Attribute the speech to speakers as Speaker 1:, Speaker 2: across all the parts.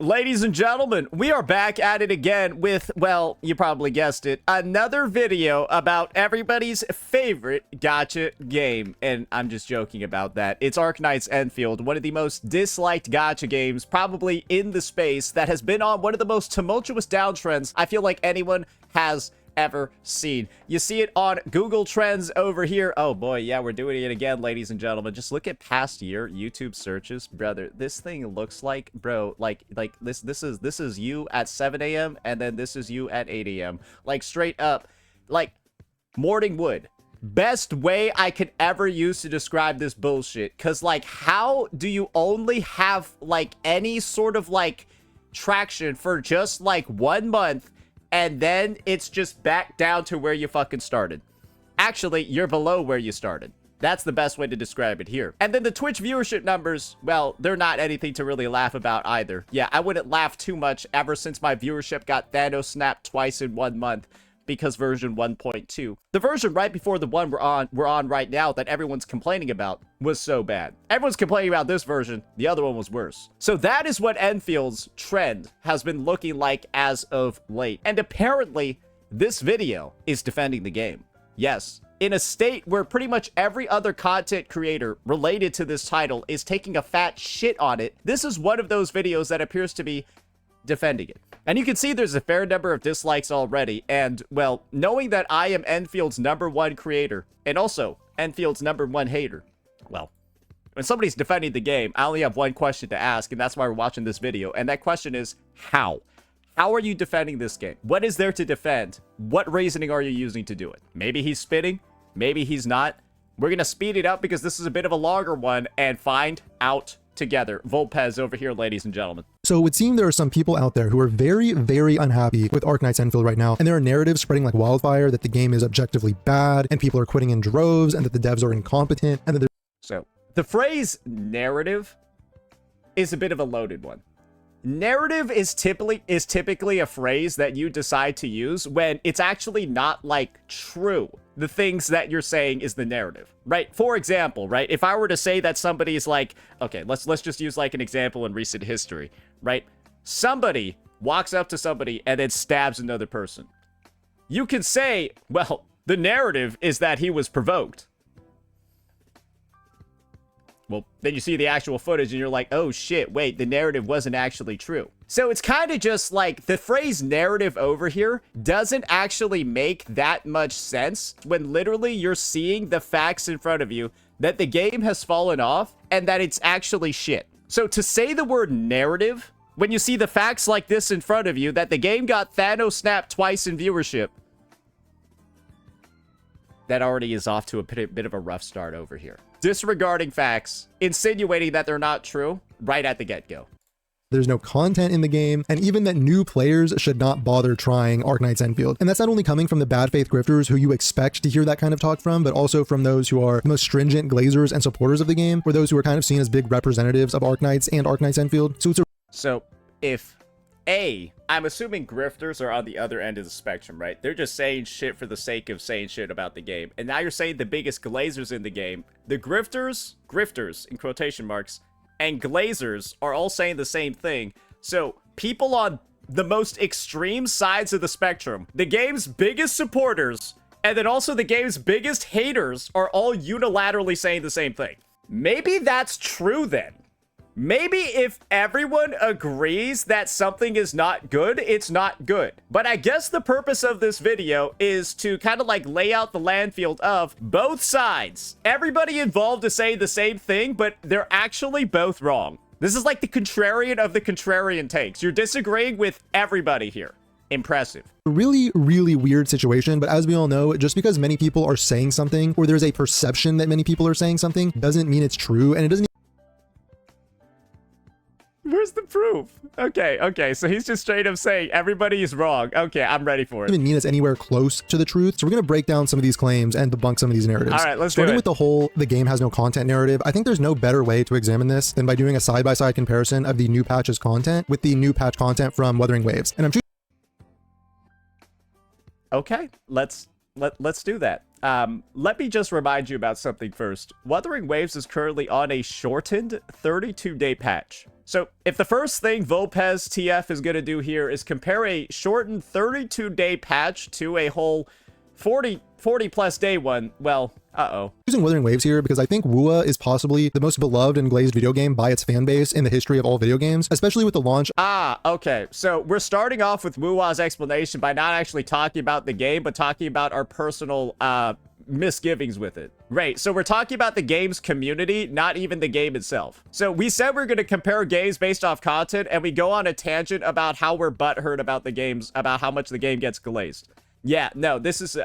Speaker 1: Ladies and gentlemen, we are back at it again with, well, you probably guessed it, another video about everybody's favorite gacha game. And I'm just joking about that. It's Arknights Enfield, one of the most disliked gacha games probably in the space that has been on one of the most tumultuous downtrends I feel like anyone has ever seen. You see it on Google Trends over here. Oh boy, yeah, we're doing it again, ladies and gentlemen. Just look at past year YouTube searches, brother. This thing looks like, bro, like this is you at 7 a.m. and then this is you at 8 a.m. Like straight up, like morning wood. Best way I could ever use to describe this bullshit. Cause like, how do you only have like any sort of like traction for just like 1 month? And then it's just back down to where you fucking started. Actually, you're below where you started. That's the best way to describe it here. And then the Twitch viewership numbers, well, they're not anything to really laugh about either. Yeah, I wouldn't laugh too much ever since my viewership got Thanos snapped twice in 1 month. Because version 1.2, the version right before the one we're on right now that everyone's complaining about, was so bad. Everyone's complaining about this version, the other one was worse. So that is what Enfield's trend has been looking like as of late. And apparently, this video is defending the game. Yes, in a state where pretty much every other content creator related to this title is taking a fat shit on it, this is one of those videos that appears to be defending it. And you can see there's a fair number of dislikes already, and, well, knowing that I am Enfield's #1 creator, and also Enfield's #1 hater, well, when somebody's defending the game, I only have one question to ask, and that's why we're watching this video, and that question is, how? How are you defending this game? What is there to defend? What reasoning are you using to do it? Maybe he's spitting, maybe he's not. We're gonna speed it up because this is a bit of a longer one, and find out together. Volpez over here, ladies and gentlemen.
Speaker 2: So it would seem there are some people out there who are very, very unhappy with Arknights Enfield right now, and there are narratives spreading like wildfire that the game is objectively bad, and people are quitting in droves, and that the devs are incompetent, and that there's...
Speaker 1: So, the phrase narrative is a bit of a loaded one. Narrative is typically a phrase that you decide to use when it's actually not, like, true. The things that you're saying is the narrative, right? For example, right? If I were to say that somebody's like, okay, let's just use like an example in recent history, right? Somebody walks up to somebody and then stabs another person. You can say, well, the narrative is that he was provoked. Well, then you see the actual footage and you're like, oh shit, wait, the narrative wasn't actually true. So it's kind of just like the phrase narrative over here doesn't actually make that much sense when literally you're seeing the facts in front of you that the game has fallen off and that it's actually shit. So to say the word narrative when you see the facts like this in front of you that the game got Thanos snapped twice in viewership, that already is off to a bit of a rough start over here. Disregarding facts, insinuating that they're not true right at the get-go.
Speaker 2: There's no content in the game, and even that new players should not bother trying Arknights Enfield. And that's not only coming from the bad faith grifters who you expect to hear that kind of talk from, but also from those who are the most stringent glazers and supporters of the game, or those who are kind of seen as big representatives of Arknights and Arknights Enfield.
Speaker 1: So if I'm assuming grifters are on the other end of the spectrum, right? They're just saying shit for the sake of saying shit about the game. And now you're saying the biggest glazers in the game, the grifters in quotation marks, and glazers are all saying the same thing. So people on the most extreme sides of the spectrum, the game's biggest supporters, and then also the game's biggest haters are all unilaterally saying the same thing. Maybe that's true then. Maybe if everyone agrees that something is not good, it's not good. But I guess the purpose of this video is to kind of like lay out the landfield of both sides. Everybody involved is saying the same thing, but they're actually both wrong. This is like the contrarian of the contrarian takes. You're disagreeing with everybody here. Impressive.
Speaker 2: Really, really weird situation, but as we all know, just because many people are saying something, or there's a perception that many people are saying something, doesn't mean it's true, and it doesn't.
Speaker 1: Where's the proof? Okay, so he's just straight up saying everybody is wrong. Okay, I'm ready for it.
Speaker 2: Even mean it's anywhere close to the truth. So we're going to break down some of these claims and debunk some of these narratives.
Speaker 1: All right, let's
Speaker 2: Starting
Speaker 1: do it.
Speaker 2: with the whole the game has no content narrative, I think there's no better way to examine this than by doing a side-by-side comparison of the new patch's content with the new patch content from Wuthering Waves. And I'm
Speaker 1: okay, let's do that. Let me just remind you about something first. Wuthering Waves is currently on a shortened 32-day patch. So if the first thing Volpez TF is going to do here is compare a shortened 32-day patch to a whole 40 plus day one, well,
Speaker 2: Using Wuthering Waves here because I think WUA is possibly the most beloved and glazed video game by its fan base in the history of all video games, especially with the launch.
Speaker 1: Okay. So we're starting off with WUA's explanation by not actually talking about the game, but talking about our personal misgivings with it. Right, so we're talking about the game's community, not even the game itself. So we said we're going to compare games based off content, and we go on a tangent about how we're butthurt about the games, about how much the game gets glazed. Yeah, no, this is...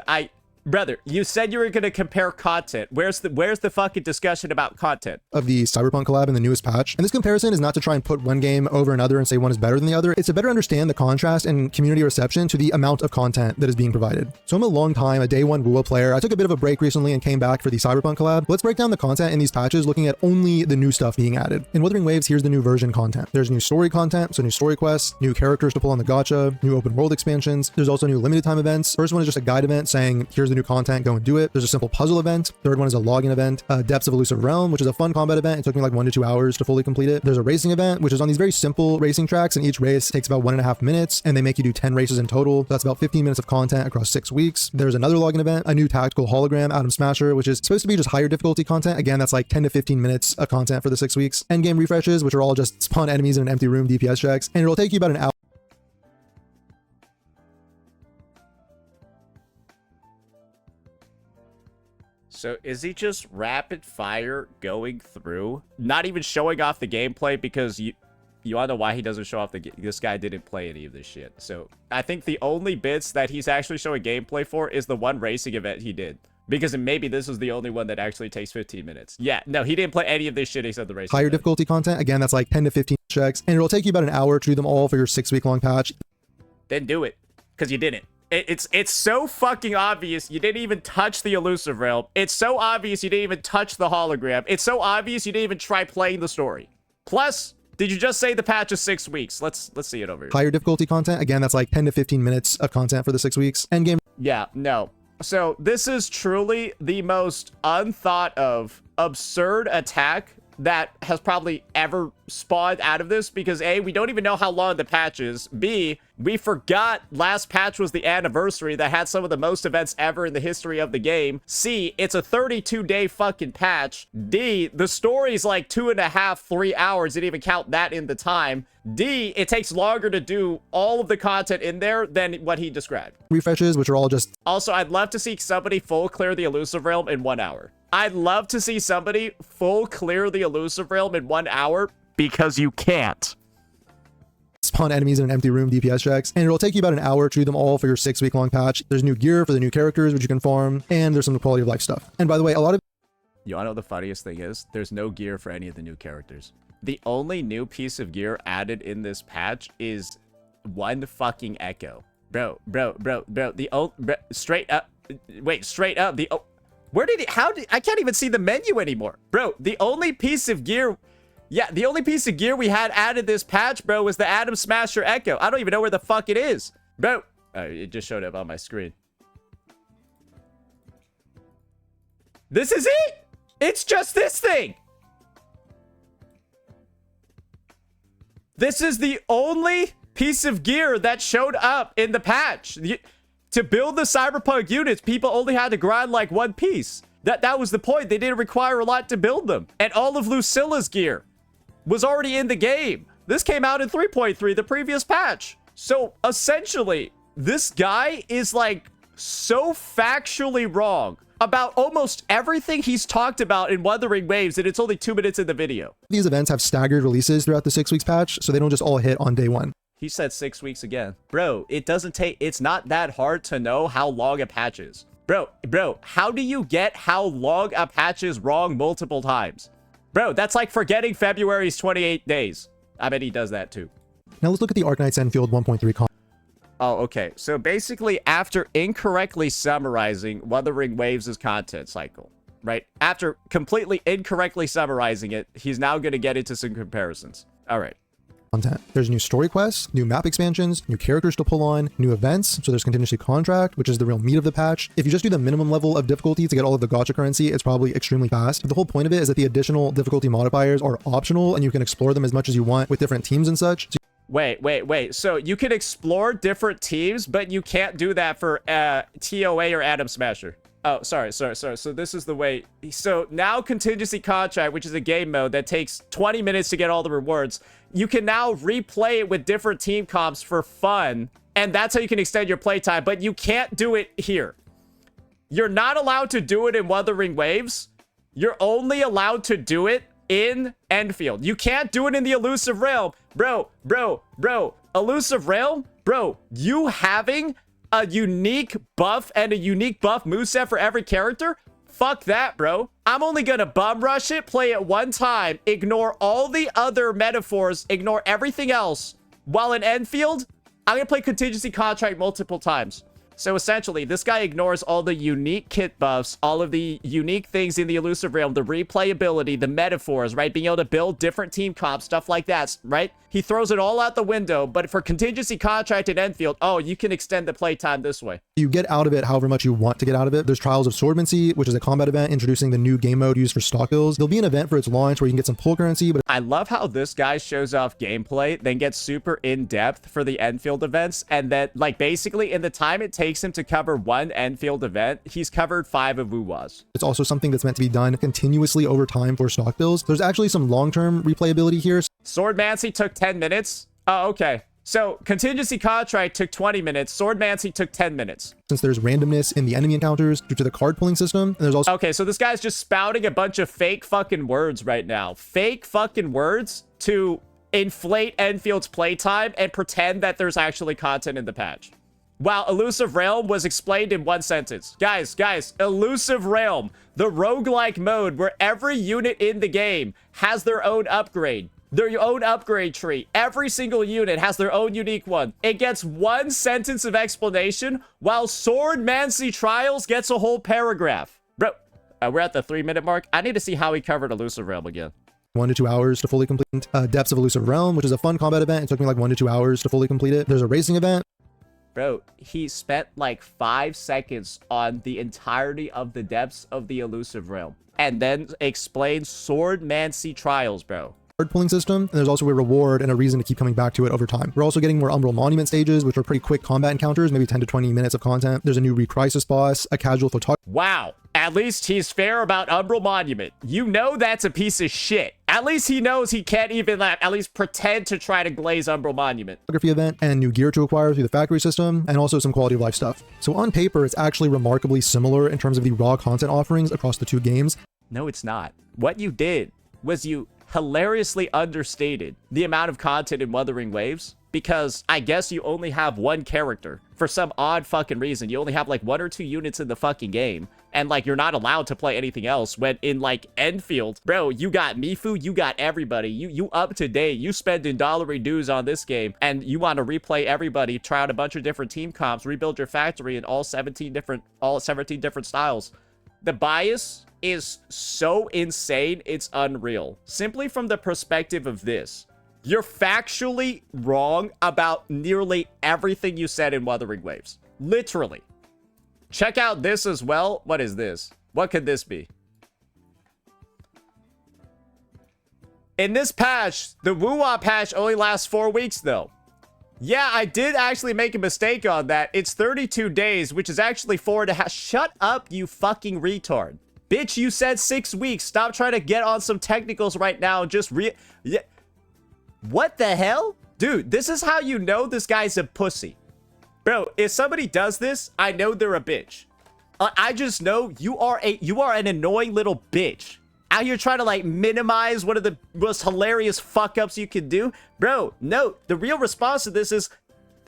Speaker 1: Brother, you said you were going to compare content. Where's the fucking discussion about content?
Speaker 2: Of the Cyberpunk collab in the newest patch. And this comparison is not to try and put one game over another and say one is better than the other. It's to better understand the contrast and community reception to the amount of content that is being provided. So I'm a day one WUA player. I took a bit of a break recently and came back for the Cyberpunk collab. Let's break down the content in these patches looking at only the new stuff being added. In Wuthering Waves, here's the new version content. There's new story content, so new story quests, new characters to pull on the gacha, new open world expansions. There's also new limited time events. First one is just a guide event saying, here's the new content, go and do it. There's a simple puzzle event. Third one is a login event. Depths of Elusive Realm, which is a fun combat event. It took me like 1 to 2 hours to fully complete it. There's a racing event, which is on these very simple racing tracks, and each race takes about 1.5 minutes, and they make you do 10 races in total. So that's about 15 minutes of content across 6 weeks. There's another login event, a new tactical hologram, Atom Smasher, which is supposed to be just higher difficulty content. Again, that's like 10 to 15 minutes of content for the 6 weeks. Endgame refreshes, which are all just spawn enemies in an empty room DPS checks, and it'll take you about an hour.
Speaker 1: So is he just rapid fire going through, not even showing off the gameplay? Because you want to know why he doesn't show off this guy didn't play any of this shit. So I think the only bits that he's actually showing gameplay for is the one racing event he did. Because maybe this was the only one that actually takes 15 minutes. Yeah, no, he didn't play any of this shit except the racing
Speaker 2: Higher
Speaker 1: event.
Speaker 2: difficulty content. Again, that's like 10 to 15 checks, and it'll take you about an hour to do them all for your 6-week-long patch.
Speaker 1: Then do it, because you didn't. It's so fucking obvious you didn't even touch the Elusive Realm. It's so obvious you didn't even touch the hologram. It's so obvious you didn't even try playing the story. Plus, did you just say the patch is 6 weeks? Let's see it over here.
Speaker 2: Higher difficulty content. Again, that's like 10 to 15 minutes of content for the 6 weeks. Endgame.
Speaker 1: Yeah, no. So this is truly the most unthought of, absurd attack that has probably ever spawned out of this, because A, we don't even know how long the patch is. B, we forgot last patch was the anniversary that had some of the most events ever in the history of the game. C, it's a 32-day fucking patch. D, the story's like 2.5, 3 hours. Didn't even count that in the time. D, it takes longer to do all of the content in there than what he described.
Speaker 2: Refreshes, which are all just...
Speaker 1: Also, I'd love to see somebody full clear the Elusive Realm in 1 hour. I'd love to see somebody full clear the Elusive Realm in 1 hour, because you can't.
Speaker 2: Spawn enemies in an empty room DPS checks, and it'll take you about an hour to do them all for your 6-week-long patch. There's new gear for the new characters, which you can farm, and there's some quality of life stuff. And by the way, a lot of...
Speaker 1: You wanna know what the funniest thing is? There's no gear for any of the new characters. The only new piece of gear added in this patch is one fucking echo. Bro, straight up, where did it, I can't even see the menu anymore. Bro, the only piece of gear, the only piece of gear we had added this patch, bro, was the Atom Smasher Echo. I don't even know where the fuck it is. Bro, it just showed up on my screen. This is it! It's just this thing! This is the only piece of gear that showed up in the patch. To build the Cyberpunk units, people only had to grind like one piece. That was the point. They didn't require a lot to build them. And all of Lucilla's gear was already in the game. This came out in 3.3, the previous patch. So essentially, this guy is like so factually wrong about almost everything he's talked about in Wuthering Waves, and it's only 2 minutes in the video.
Speaker 2: These events have staggered releases throughout the 6 weeks patch, so they don't just all hit on day one.
Speaker 1: He said 6 weeks again. Bro, it's not that hard to know how long a patch is. Bro, how do you get how long a patch is wrong multiple times? Bro, that's like forgetting February's 28 days. I bet he does that too.
Speaker 2: Now let's look at the Arknights Enfield 1.3 content.
Speaker 1: Oh, okay. So basically, after incorrectly summarizing Wuthering Waves' content cycle, right? After completely incorrectly summarizing it, he's now going to get into some comparisons. All right.
Speaker 2: content. There's new story quests, new map expansions, new characters to pull on, new events. So there's contingency contract, which is the real meat of the patch. If you just do the minimum level of difficulty to get all of the gacha currency, it's probably extremely fast. But the whole point of it is that the additional difficulty modifiers are optional and you can explore them as much as you want with different teams and such. So
Speaker 1: Wait. So you can explore different teams, but you can't do that for TOA or Atom Smasher. Oh, sorry. So this is the way. So now Contingency Contract, which is a game mode that takes 20 minutes to get all the rewards, you can now replay it with different team comps for fun. And that's how you can extend your playtime, but you can't do it here. You're not allowed to do it in Wuthering Waves. You're only allowed to do it in Enfield. You can't do it in the Elusive Realm. Bro. Elusive Realm? Bro, you having a unique buff and a unique buff moveset for every character? Fuck that, bro. I'm only gonna bum rush it, play it one time, ignore all the other metaphors, ignore everything else. While in Enfield, I'm gonna play Contingency Contract multiple times. So essentially, this guy ignores all the unique kit buffs, all of the unique things in the Elusive Realm, the replayability, the metaphors, right? Being able to build different team comps, stuff like that, right? He throws it all out the window, but for Contingency Contract in Enfield, oh, you can extend the playtime this way.
Speaker 2: You get out of it however much you want to get out of it. There's Trials of Swordmancy, which is a combat event introducing the new game mode used for stock kills. There'll be an event for its launch where you can get some pull currency, but
Speaker 1: I love how this guy shows off gameplay, then gets super in-depth for the Enfield events, and then, like, basically in the time it takes him to cover one Enfield event, he's covered 5 of Wuwa's.
Speaker 2: It's also something that's meant to be done continuously over time for stock builds. There's actually some long-term replayability here.
Speaker 1: Swordmancy took 10 minutes. Oh, okay. So Contingency Contract took 20 minutes. Swordmancy took 10 minutes.
Speaker 2: Since there's randomness in the enemy encounters due to the card pulling system, and there's also...
Speaker 1: Okay, so this guy's just spouting a bunch of fake fucking words right now. Fake fucking words to inflate Enfield's playtime and pretend that there's actually content in the patch. Wow, Elusive Realm was explained in one sentence. Guys, Elusive Realm, the roguelike mode where every unit in the game has their own upgrade. Their own upgrade tree. Every single unit has their own unique one. It gets one sentence of explanation, while Swordmancy Trials gets a whole paragraph. Bro, we're at the 3-minute mark. I need to see how he covered Elusive Realm again.
Speaker 2: 1 to 2 hours to fully complete. Depths of Elusive Realm, which is a fun combat event. It took me like 1 to 2 hours to fully complete it. There's a racing event.
Speaker 1: Bro, he spent like 5 seconds on the entirety of the Depths of the Elusive Realm. And then explained Swordmancy Trials, bro.
Speaker 2: Card pulling system, and there's also a reward and a reason to keep coming back to it over time. We're also getting more Umbral Monument stages, which are pretty quick combat encounters, maybe 10 to 20 minutes of content. There's a new Recrisis boss, a casual photography.
Speaker 1: Wow, at least he's fair about Umbral Monument. You know that's a piece of shit. At least he knows he can't even at least pretend to try to glaze Umbral Monument.
Speaker 2: Event and new gear to acquire through the factory system, and also some quality of life stuff. So on paper, it's actually remarkably similar in terms of the raw content offerings across the two games.
Speaker 1: No, it's not. What you did was you hilariously understated the amount of content in Wuthering Waves, because I guess you only have one character. For some odd fucking reason, you only have like 1 or 2 units in the fucking game, and like you're not allowed to play anything else. When in like Enfield, bro, you got Mifu, you got everybody, you up to date, you spending dollary dues on this game, and you want to replay everybody, try out a bunch of different team comps, rebuild your factory in all 17 different styles. The bias is so insane, it's unreal. Simply from the perspective of this, you're factually wrong about nearly everything you said in Wuthering Waves. Literally. Check out this as well. What is this? What could this be? In this patch, the Wuwa patch only lasts 4 weeks though. Yeah, I did actually make a mistake on that. It's 32 days, which is actually 4.5. Shut up, you fucking retard. Bitch, you said 6 weeks. Stop trying to get on some technicals right now and just yeah. What the hell? Dude, this is how you know this guy's a pussy. Bro, if somebody does this, I know they're a bitch. I just know you are an annoying little bitch. Out here trying to like minimize one of the most hilarious fuck ups you can do. Bro, no, the real response to this is,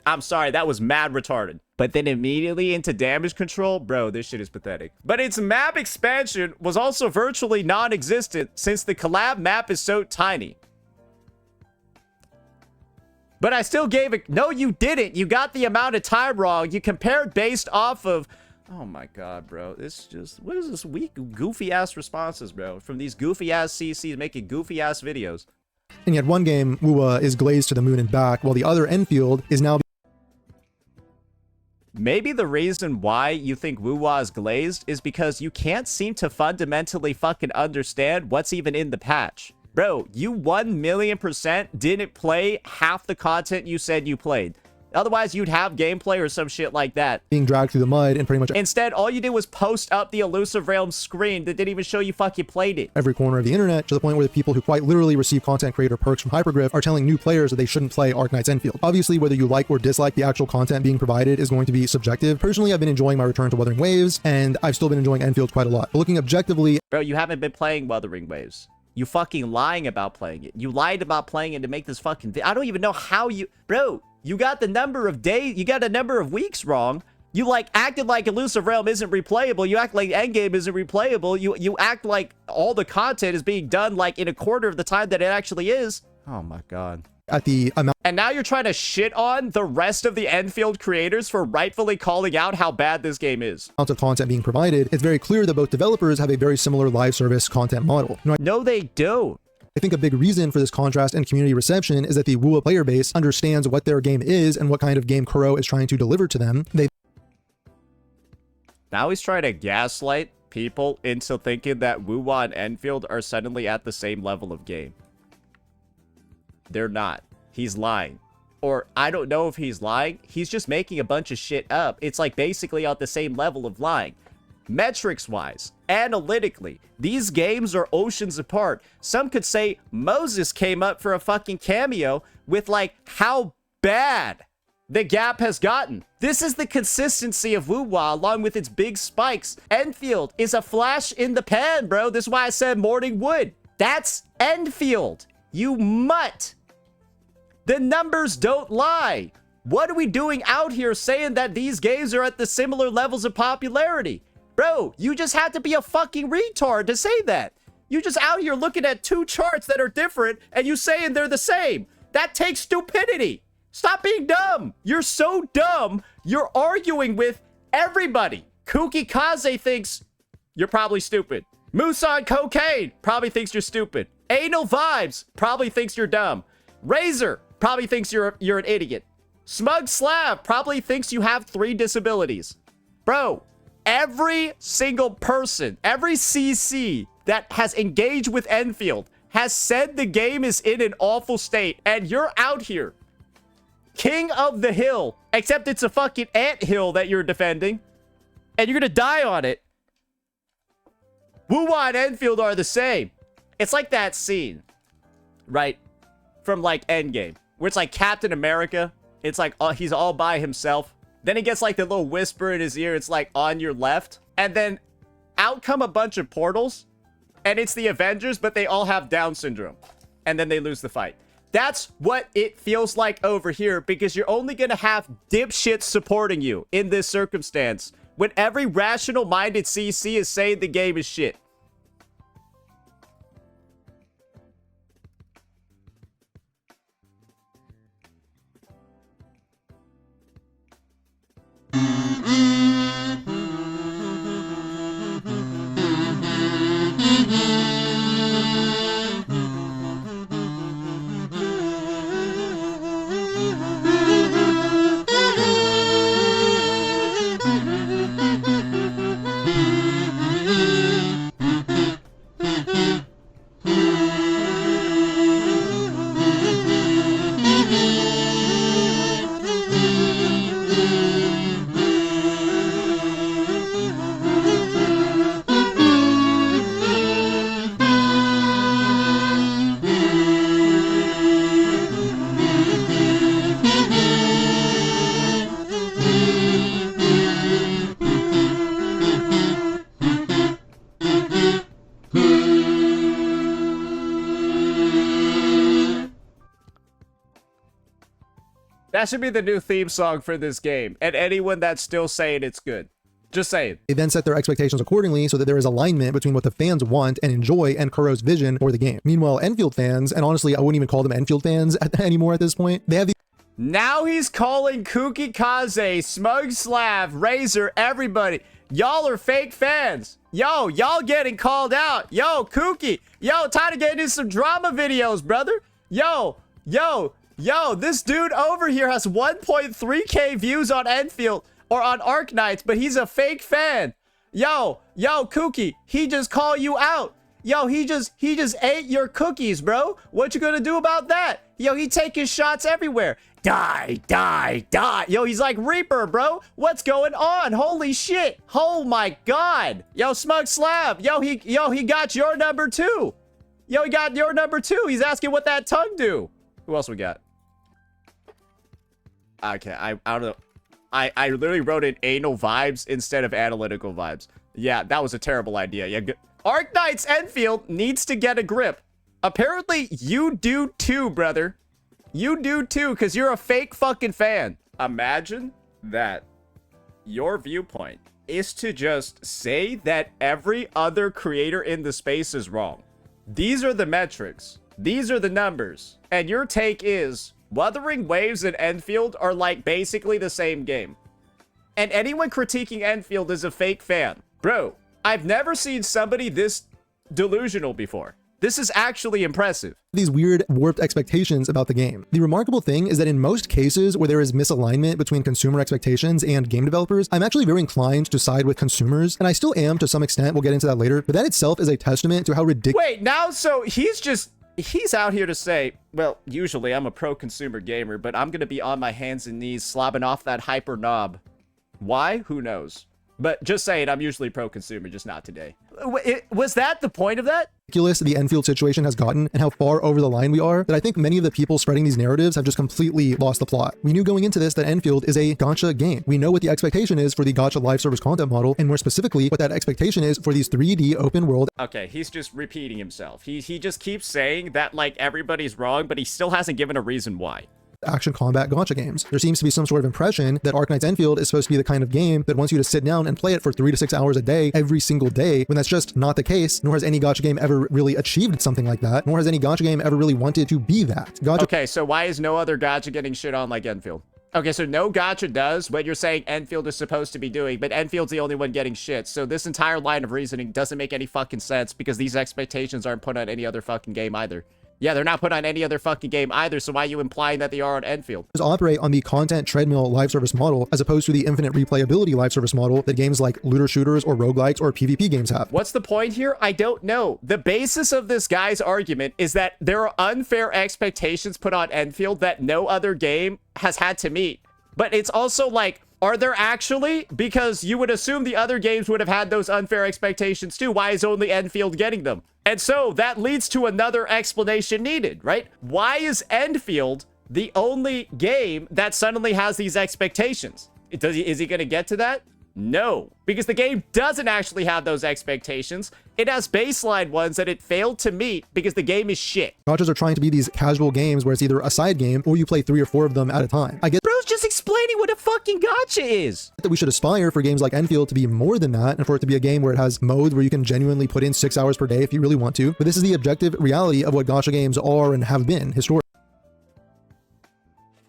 Speaker 1: I'm sorry, that was mad retarded. But then immediately into damage control, bro, this shit is pathetic. But its map expansion was also virtually non-existent since the collab map is so tiny. But I still gave it, no you didn't. You got the amount of time wrong. You compared based off of, oh my god, bro. This just, what is this weak, goofy ass responses, bro? From these goofy ass CCs making goofy ass videos.
Speaker 2: And yet one game, Wuwa is glazed to the moon and back, while the other, Enfield, is now...
Speaker 1: Maybe the reason why you think Wuwa is glazed is because you can't seem to fundamentally fucking understand what's even in the patch. Bro, you 1,000,000% didn't play half the content you said you played. Otherwise, you'd have gameplay or some shit like that.
Speaker 2: Being dragged through the mud and pretty much...
Speaker 1: Instead, all you did was post up the Elusive Realms screen that didn't even show you fucking played it.
Speaker 2: Every corner of the internet, to the point where the people who quite literally receive content creator perks from Hypergriff are telling new players that they shouldn't play Arknights Enfield. Obviously, whether you like or dislike the actual content being provided is going to be subjective. Personally, I've been enjoying my return to Wuthering Waves, and I've still been enjoying Enfield quite a lot. But looking objectively...
Speaker 1: Bro, you haven't been playing Wuthering Waves. You fucking lying about playing it. You lied about playing it to make this fucking I don't even know how you... Bro, you got the number of days... You got a number of weeks wrong. You, like, acted like Elusive Realm isn't replayable. You act like Endgame isn't replayable. You act like all the content is being done, like, in a quarter of the time that it actually is. Oh, my God.
Speaker 2: At the amount...
Speaker 1: And now you're trying to shit on the rest of the Enfield creators for rightfully calling out how bad this game is.
Speaker 2: Of content being provided, it's very clear that both developers have a very similar live service content model.
Speaker 1: No, they don't.
Speaker 2: I think a big reason for this contrast in community reception is that the Wuwa player base understands what their game is and what kind of game Kuro is trying to deliver to them.
Speaker 1: Now he's trying to gaslight people into thinking that Wuwa and Enfield are suddenly at the same level of game. They're not. He's lying. Or I don't know if he's lying. He's just making a bunch of shit up. It's like basically at the same level of lying. Metrics-wise, analytically, these games are oceans apart. Some could say Moses came up for a fucking cameo with like how bad the gap has gotten. This is the consistency of Wuwa along with its big spikes. Enfield is a flash in the pan, bro. This is why I said Morning Wood. That's Enfield. You mutt. The numbers don't lie. What are we doing out here saying that these games are at the similar levels of popularity? Bro, you just had to be a fucking retard to say that. You just out here looking at two charts that are different and you saying they're the same. That takes stupidity. Stop being dumb. You're so dumb. You're arguing with everybody. Kuki Kaze thinks you're probably stupid. Moose on cocaine probably thinks you're stupid. Anal Vibes probably thinks you're dumb. Razor probably thinks you're an idiot. Smug Slav probably thinks you have 3 disabilities. Bro, every single person, every CC that has engaged with Enfield has said the game is in an awful state, and you're out here, king of the hill, except it's a fucking ant hill that you're defending, and you're gonna die on it. Wuwa and Enfield are the same. It's like that scene, right, from like Endgame, where it's like Captain America. It's like he's all by himself. Then he gets like the little whisper in his ear. It's like on your left. And then out come a bunch of portals. And it's the Avengers, but they all have Down syndrome. And then they lose the fight. That's what it feels like over here, because you're only going to have dipshits supporting you in this circumstance when every rational-minded CC is saying the game is shit. That should be the new theme song for this game, and anyone that's still saying it's good. Just saying.
Speaker 2: They then set their expectations accordingly so that there is alignment between what the fans want and enjoy and Kuro's vision for the game. Meanwhile, Enfield fans, and honestly, I wouldn't even call them Enfield fans anymore at this point, they have the...
Speaker 1: Now he's calling Kuki Kaze, Smug Slav, Razor, everybody. Y'all are fake fans. Yo, y'all getting called out. Yo, Kuki. Yo, time to get into some drama videos, brother. Yo, this dude over here has 1.3k views on Enfield or on Arknights, but he's a fake fan. Yo, Kookie, he just called you out. Yo, he just ate your cookies, bro. What you gonna do about that? Yo, he taking shots everywhere. Die. Yo, he's like Reaper, bro. What's going on? Holy shit. Oh my god. Yo, Smug Slab. Yo, he got your number too. Yo, he got your number too. He's asking what that tongue do. Who else we got? Okay, I don't know. I literally wrote in anal vibes instead of analytical vibes. Yeah, that was a terrible idea. Yeah, Arknights Enfield needs to get a grip. Apparently, you do too, brother. You do too, because you're a fake fucking fan. Imagine that your viewpoint is to just say that every other creator in the space is wrong. These are the metrics. These are the numbers. And your take is Wuthering Waves and Enfield are like basically the same game. And anyone critiquing Enfield is a fake fan. Bro, I've never seen somebody this delusional before. This is actually impressive.
Speaker 2: These weird warped expectations about the game. The remarkable thing is that in most cases where there is misalignment between consumer expectations and game developers, I'm actually very inclined to side with consumers, and I still am to some extent. We'll get into that later, but that itself is a testament to how ridiculous.
Speaker 1: Wait, now so he's out here to say, well, usually I'm a pro-consumer gamer, but I'm gonna be on my hands and knees slobbing off that hyper knob. Why? Who knows? But just saying, I'm usually pro-consumer, just not today. Was that the point of that?
Speaker 2: Ridiculous the Enfield situation has gotten and how far over the line we are, that I think many of the people spreading these narratives have just completely lost the plot. We knew going into this that Enfield is a gacha game. We know what the expectation is for the gacha live service content model, and more specifically, what that expectation is for these 3D open world.
Speaker 1: Okay, he's just repeating himself. He just keeps saying that like everybody's wrong, but he still hasn't given a reason why.
Speaker 2: Action combat gacha games. There seems to be some sort of impression that Arknights Enfield is supposed to be the kind of game that wants you to sit down and play it for 3 to 6 hours a day, every single day, when that's just not the case, nor has any gacha game ever really achieved something like that, nor has any gacha game ever really wanted to be that.
Speaker 1: Okay, so why is no other gacha getting shit on like Enfield? Okay, so no gacha does what you're saying Enfield is supposed to be doing, but Enfield's the only one getting shit. So this entire line of reasoning doesn't make any fucking sense because these expectations aren't put on any other fucking game either. Yeah, they're not put on any other fucking game either, so why are you implying that they are on Enfield?
Speaker 2: Operate on the content treadmill live service model as opposed to the infinite replayability live service model that games like looter shooters or roguelikes or PvP games have.
Speaker 1: What's the point here? I don't know. The basis of this guy's argument is that there are unfair expectations put on Enfield that no other game has had to meet. But it's also like, are there actually? Because you would assume the other games would have had those unfair expectations too. Why is only Enfield getting them? And so that leads to another explanation needed, right? Why is Enfield the only game that suddenly has these expectations? Is he going to get to that? No, because the game doesn't actually have those expectations. It has baseline ones that it failed to meet because the game is shit.
Speaker 2: Gachas are trying to be these casual games where it's either a side game or you play 3 or 4 of them at a time. I get
Speaker 1: Bro's just explaining what a fucking gacha is.
Speaker 2: That we should aspire for games like Enfield to be more than that and for it to be a game where it has modes where you can genuinely put in 6 hours per day if you really want to. But this is the objective reality of what gacha games are and have been historically.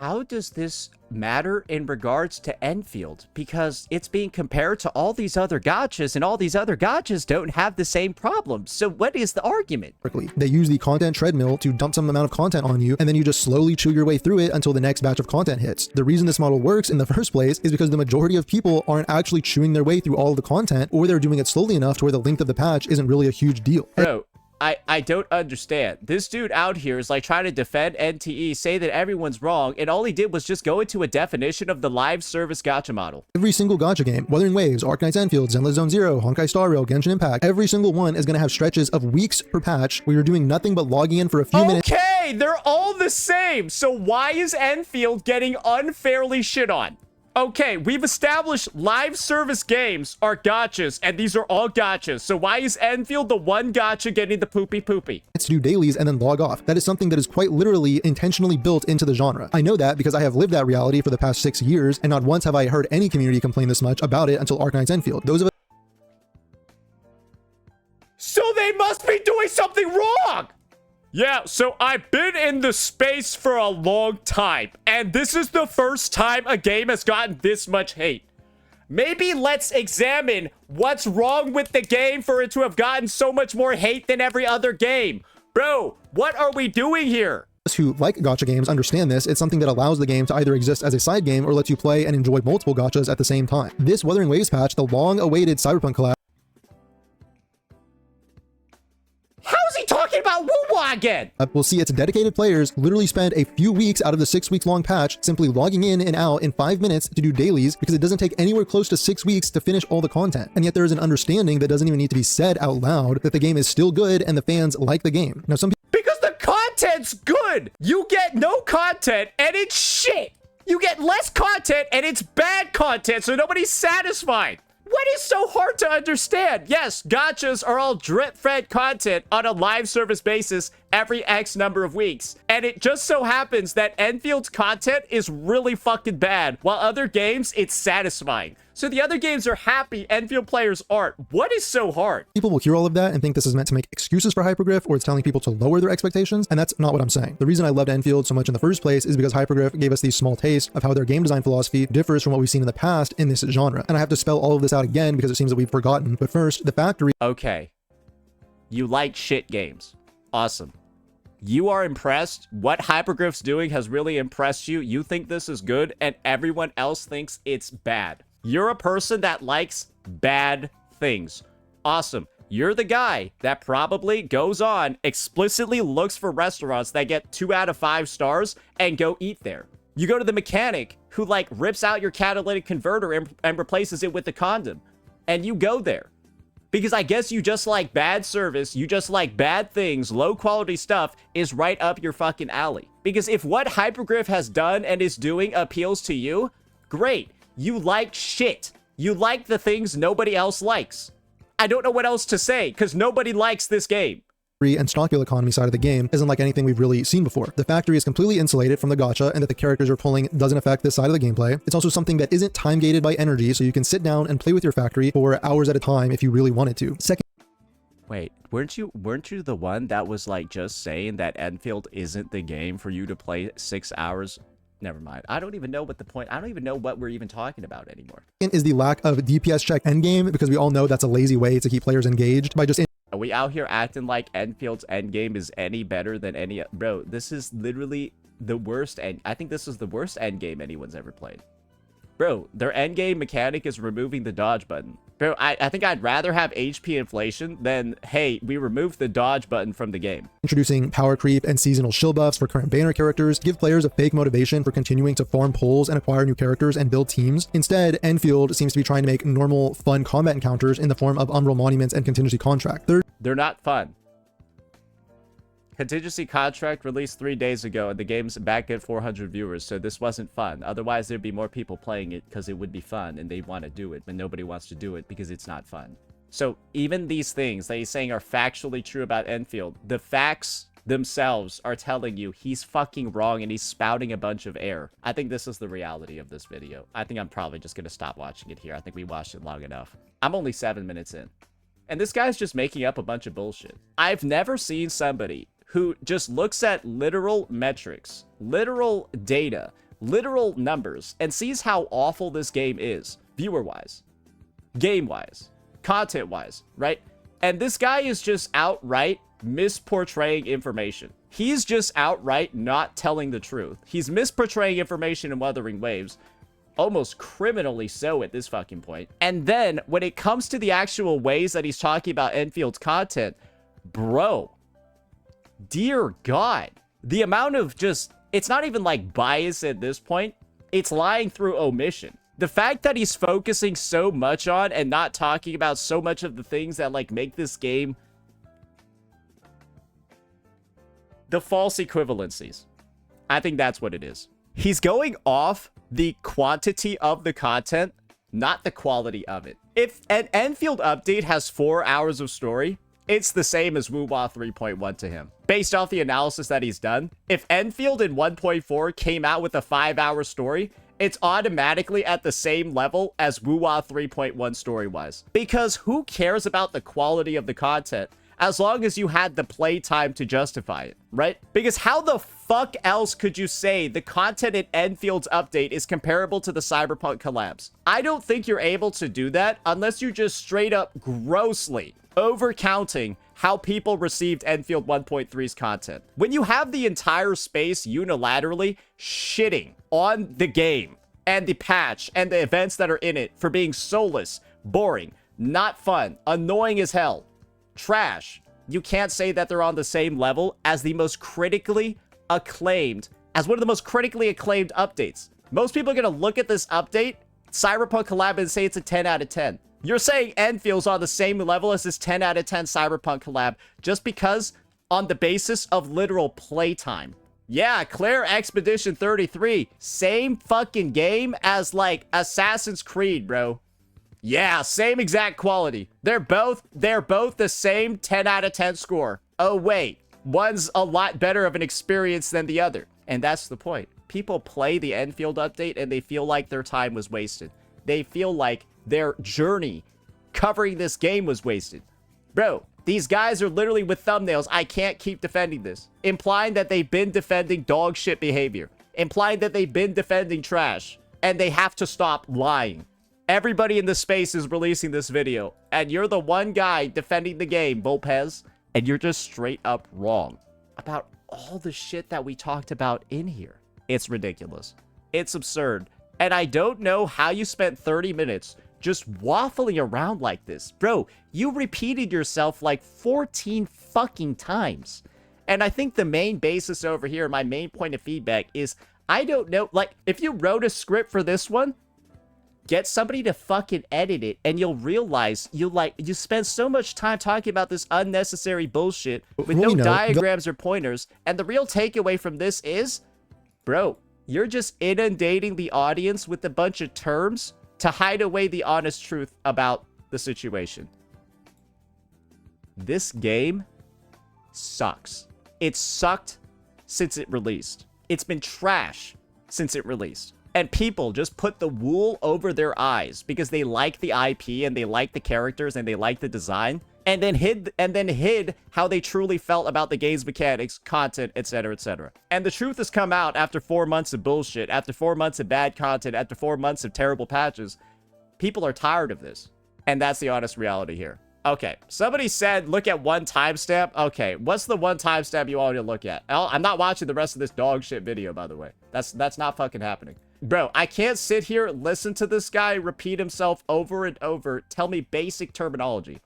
Speaker 1: How does this matter in regards to Enfield? Because it's being compared to all these other gachas, and all these other gachas don't have the same problems. So what is the argument?
Speaker 2: They use the content treadmill to dump some amount of content on you, and then you just slowly chew your way through it until the next batch of content hits. The reason this model works in the first place is because the majority of people aren't actually chewing their way through all of the content, or they're doing it slowly enough to where the length of the patch isn't really a huge deal.
Speaker 1: Bro, I don't understand. This dude out here is like trying to defend NTE, say that everyone's wrong, and all he did was just go into a definition of the live service gacha model.
Speaker 2: Every single gacha game, Wuthering Waves, Arknights Enfield, Zenless Zone Zero, Honkai Star Rail, Genshin Impact, every single one is going to have stretches of weeks per patch where you're doing nothing but logging in for a few minutes.
Speaker 1: Okay, they're all the same. So why is Enfield getting unfairly shit on? Okay, we've established live service games are gachas, and these are all gachas. So why is Enfield the one gacha getting the poopy?
Speaker 2: To do dailies and then log off. That is something that is quite literally intentionally built into the genre. I know that because I have lived that reality for the past 6 years, and not once have I heard any community complain this much about it until Arknights Enfield.
Speaker 1: So they must be doing something wrong! Yeah, so I've been in the space for a long time, and this is the first time a game has gotten this much hate. Maybe let's examine what's wrong with the game for it to have gotten so much more hate than every other game. Bro, what are we doing here?
Speaker 2: who like gacha games understand this. It's something that allows the game to either exist as a side game or lets you play and enjoy multiple gachas at the same time. This Wuthering Waves patch, the long-awaited Cyberpunk collab,
Speaker 1: Talking about Woo-Wah again.
Speaker 2: We'll see its dedicated players literally spend a few weeks out of the 6 weeks long patch simply logging in and out in 5 minutes to do dailies, because it doesn't take anywhere close to 6 weeks to finish all the content. And yet there is an understanding that doesn't even need to be said out loud that the game is still good and the fans like the game. Now, some people,
Speaker 1: because the content's good. You get no content and it's shit. You get less content and it's bad content, so nobody's satisfied. What is so hard to understand? Yes, gachas are all drip-fed content on a live service basis every X number of weeks. And it just so happens that Enfield's content is really fucking bad, while other games, it's satisfying. So the other games are happy, Enfield players aren't. What is so hard?
Speaker 2: people will hear all of that and think this is meant to make excuses for Hypergriff, or it's telling people to lower their expectations, and that's not what I'm saying. The reason I loved Enfield so much in the first place is because Hypergriff gave us these small tastes of how their game design philosophy differs from what we've seen in the past in this genre. And I have to spell all of this out again because it seems that we've forgotten. But first, the factory.
Speaker 1: Okay. You like shit games. Awesome. You are impressed. What Hypergriff's doing has really impressed you. You think this is good, and everyone else thinks it's bad. You're a person that likes bad things. Awesome. You're the guy that probably goes on, explicitly looks for restaurants that get 2 out of 5 stars and go eat there. You go to the mechanic who like rips out your catalytic converter and replaces it with a condom. And you go there. Because I guess you just like bad service, you just like bad things, low quality stuff is right up your fucking alley. Because if what Hypergriff has done and is doing appeals to you, great. You like shit. You like the things nobody else likes. I don't know what else to say, because nobody likes this game.
Speaker 2: And stockule economy side of the game isn't like anything we've really seen before. The factory is completely insulated from the gacha, and that the characters are pulling doesn't affect this side of the gameplay. It's also something that isn't time gated by energy, so you can sit down and play with your factory for hours at a time if you really wanted to. Second,
Speaker 1: wait, weren't you the one that was like just saying that Enfield isn't the game for you to play 6 hours? Never mind. I don't even know what the point. I don't even know what we're even talking about anymore.
Speaker 2: is the lack of DPS check endgame, because we all know that's a lazy way to keep players engaged by just.
Speaker 1: Are we out here acting like Enfield's endgame is any better than any... Bro, this is literally the worst end... I think this is the worst endgame anyone's ever played. Bro, their endgame mechanic is removing the dodge button. Bro, I think I'd rather have HP inflation than, hey, we removed the dodge button from the game.
Speaker 2: Introducing power creep and seasonal shield buffs for current banner characters give players a fake motivation for continuing to farm pulls and acquire new characters and build teams. Instead, Enfield seems to be trying to make normal, fun combat encounters in the form of umbral monuments and contingency contract.
Speaker 1: They're not fun. Contingency contract released 3 days ago, and the game's back at 400 viewers, so this wasn't fun. Otherwise, there'd be more people playing it because it would be fun, and they want to do it, but nobody wants to do it because it's not fun. So even these things that he's saying are factually true about Enfield, the facts themselves are telling you he's fucking wrong and he's spouting a bunch of air. I think this is the reality of this video. I think I'm probably just going to stop watching it here. I think we watched it long enough. I'm only 7 minutes in. And this guy's just making up a bunch of bullshit. I've never seen somebody who just looks at literal metrics, literal data, literal numbers, and sees how awful this game is, viewer-wise, game-wise, content-wise, right? And this guy is just outright misportraying information. He's just outright not telling the truth. He's misportraying information in Wuthering Waves, almost criminally so at this fucking point. And then, when it comes to the actual ways that he's talking about Enfield's content, bro, dear God, the amount of just, it's not even like bias at this point. It's lying through omission. The fact that he's focusing so much on and not talking about so much of the things that like make this game, the false equivalencies. I think that's what it is. He's going off the quantity of the content, not the quality of it. If an Enfield update has 4 hours of story, it's the same as Wuthering 3.1 to him. Based off the analysis that he's done, if Enfield in 1.4 came out with a 5-hour story, it's automatically at the same level as Wuthering 3.1 story-wise. Because who cares about the quality of the content as long as you had the playtime to justify it, right? Because how the fuck else could you say the content in Enfield's update is comparable to the Cyberpunk collabs? I don't think you're able to do that unless you just straight up grossly overcounting how people received Enfield 1.3's content. When you have the entire space unilaterally shitting on the game and the patch and the events that are in it for being soulless, boring, not fun, annoying as hell, trash, you can't say that they're on the same level as the most critically acclaimed, as one of the most critically acclaimed updates. Most people are going to look at this update, Cyberpunk collab, and say it's a 10 out of 10. You're saying Enfield's on the same level as this 10 out of 10 Cyberpunk collab just because on the basis of literal playtime. Yeah, Claire Expedition 33, same fucking game as like Assassin's Creed, bro. Yeah, same exact quality. They're both the same 10 out of 10 score. Oh wait, one's a lot better of an experience than the other. And that's the point. People play the Enfield update and they feel like their time was wasted. They feel like their journey covering this game was wasted. Bro, these guys are literally with thumbnails. I can't keep defending this. Implying that they've been defending dog shit behavior. Implying that they've been defending trash. And they have to stop lying. Everybody in the space is releasing this video. And you're the one guy defending the game, Volpez. And you're just straight up wrong about all the shit that we talked about in here. It's ridiculous. It's absurd. And I don't know how you spent 30 minutes just waffling around like this. Bro, you repeated yourself like 14 fucking times. And I think the main basis over here, my main point of feedback is, I don't know, like, if you wrote a script for this one, get somebody to fucking edit it, and you'll realize you spend so much time talking about this unnecessary bullshit with no diagrams or pointers. And the real takeaway from this is, bro, you're just inundating the audience with a bunch of terms to hide away the honest truth about the situation. This game sucks. It sucked since it released. It's been trash since it released. And people just put the wool over their eyes because they like the IP and they like the characters and they like the design, and then hid how they truly felt about the game's mechanics, content, etc., etc. And the truth has come out after 4 months of bullshit, after 4 months of bad content, after 4 months of terrible patches. People are tired of this. And that's the honest reality here. Okay, somebody said look at one timestamp. Okay, what's the one timestamp you want me to look at? I'm not watching the rest of this dog shit video, by the way. That's not fucking happening. Bro, I can't sit here, listen to this guy repeat himself over and over, tell me basic terminology.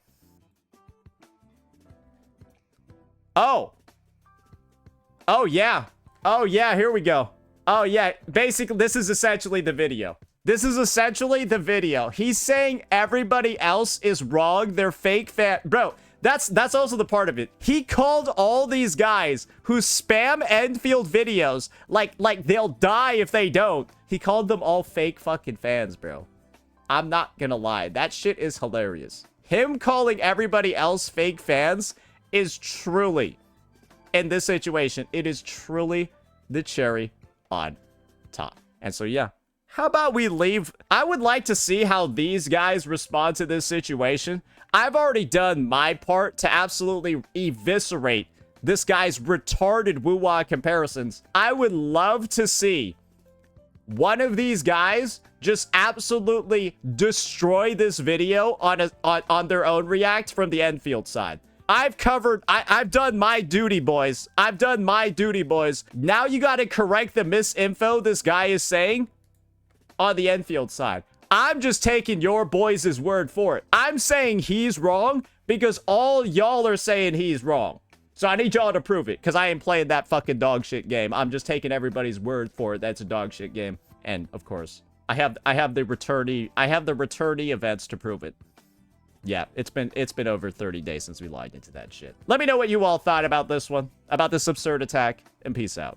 Speaker 1: Oh, yeah. Oh, yeah, here we go. Oh, yeah, basically, this is essentially the video. This is essentially the video. He's saying everybody else is wrong. They're fake fan. Bro, that's also the part of it. He called all these guys who spam Enfield videos like they'll die if they don't. He called them all fake fucking fans, bro. I'm not gonna lie. That shit is hilarious. Him calling everybody else fake fans is truly, in this situation, it is truly the cherry on top. And so, yeah. How about we leave? I would like to see how these guys respond to this situation. I've already done my part to absolutely eviscerate this guy's retarded woo-wah comparisons. I would love to see one of these guys just absolutely destroy this video on their own react from the Enfield side. I've done my duty, boys. I've done my duty, boys. Now you got to correct the misinfo this guy is saying on the Enfield side. I'm just taking your boys' word for it. I'm saying he's wrong because all y'all are saying he's wrong. So I need y'all to prove it because I ain't playing that fucking dog shit game. I'm just taking everybody's word for it. That's a dog shit game. And of course, I have the returnee events to prove it. Yeah, it's been over 30 days since we logged into that shit. Let me know what you all thought about this one, about this absurd attack, and peace out.